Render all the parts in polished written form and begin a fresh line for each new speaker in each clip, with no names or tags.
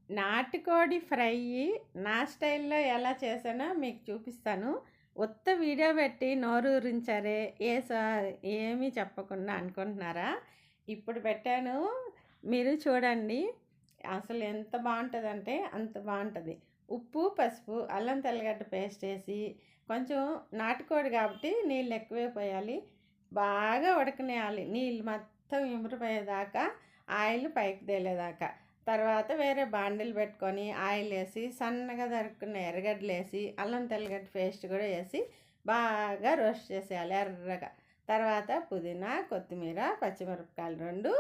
నాటుకోడి ఫ్రై నా స్టైల్‌లో ఎలా చేశానో మీకు చూపిస్తాను. ఉత్త వీడియో పెట్టి నోరూరించారే ఏమీ చెప్పకుండా అనుకుంటున్నారా? ఇప్పుడు పెట్టాను. మీరు చూడండి. అసలు ఎంత బావుంటదంటే అంత బావుంటది. ఉప్పు, పసుపు, అల్లం తెల్లగడ్డ పేస్ట్ ఏసి, కొంచెం నాటుకోడి కాబట్టి నీళ్ళు ఎక్కువే పోయాలి. బాగా ఉడకనియాలి. నీళ్ళు మొత్తం ఇమిరిపోయేదాకా, ఆయిల్ పైకి తేలేదాకా. తర్వాత వేరే బాండిల్ పెట్టుకొని ఆయిల్ వేసి సన్నగా తరుక్కున్న ఎర్రగడ్డలేసి అల్లం తెల్లగడ్డ పేస్ట్ కూడా వేసి బాగా రోస్ట్ చేసేయాలి ఎర్రగా. తర్వాత పుదీనా, కొత్తిమీర, పచ్చిమిరపకాయలు 2,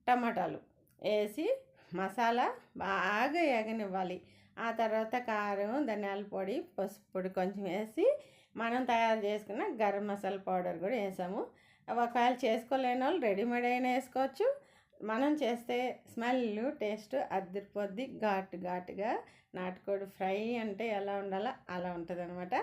టమాటాలు వేసి మసాలా బాగా ఎగనివ్వాలి. ఆ తర్వాత కారం, ధనియాల పొడి, పసుపు పొడి కొంచెం వేసి మనం తయారు చేసుకున్న గరం మసాలా పౌడర్ కూడా వేసాము. ఒకవేళ చేసుకోలేని వాళ్ళు రెడీమేడ్ అయినా వేసుకోవచ్చు. మనం చేస్తే స్మెల్ టేస్ట్ అదిరిపోద్ది. ఘాటుగా నాటుకోడి ఫ్రై అంటే ఎలా ఉండాలో అలా ఉంటుంది అనమాట.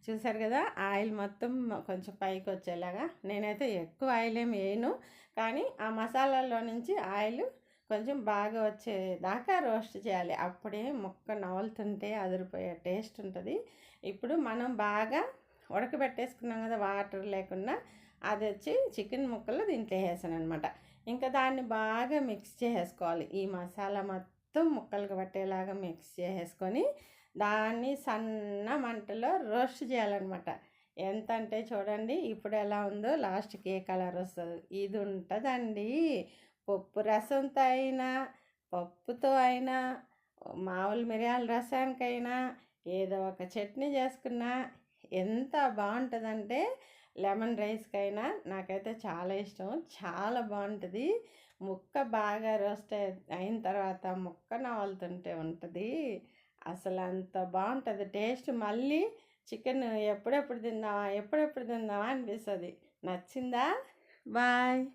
చూసారు కదా, ఆయిల్ మొత్తం కొంచెం పైకి వచ్చేలాగా. నేనైతే ఎక్కువ ఆయిల్ ఏమి వేయను, కానీ ఆ మసాలాల్లో నుంచి ఆయిల్ కొంచెం బాగా వచ్చేదాకా రోస్ట్ చేయాలి. అప్పుడే ముక్క నవలుతుంటే అదిరిపోయే టేస్ట్ ఉంటుంది. ఇప్పుడు మనం బాగా ఉడకబెట్టేసుకున్నాం కదా, వాటర్ లేకుండా, అది వచ్చి చికెన్ ముక్కలు దీంట్లో వేసాను అనమాట. ఇంకా దాన్ని బాగా మిక్స్ చేసేసుకోవాలి. ఈ మసాలా మొత్తం ముక్కలకు పట్టేలాగా మిక్స్ చేసేసుకొని దాన్ని సన్న మంటలో రోస్ట్ చేయాలన్నమాట. ఎంత అంటే చూడండి ఇప్పుడు ఎలా ఉందో, లాస్ట్కి ఏ కలర్ వస్తుందో ఇది ఉంటుందండి. పప్పు రసంతో అయినా, పప్పుతో అయినా, మామూలు మిరియాల రసానికైనా, ఏదో ఒక చట్నీ చేసుకున్నా ఎంత బాగుంటుందంటే, లెమన్ రైస్కైనా నాకైతే చాలా ఇష్టం. చాలా బాగుంటుంది. ముక్క బాగా రోస్ట్ అయిన తర్వాత ముక్క నవలుతుంటే ఉంటుంది. అసలు అంత బాగుంటుంది టేస్ట్. మళ్ళీ చికెన్ ఎప్పుడెప్పుడు తిందామా అనిపిస్తుంది. నచ్చిందా? బాయ్.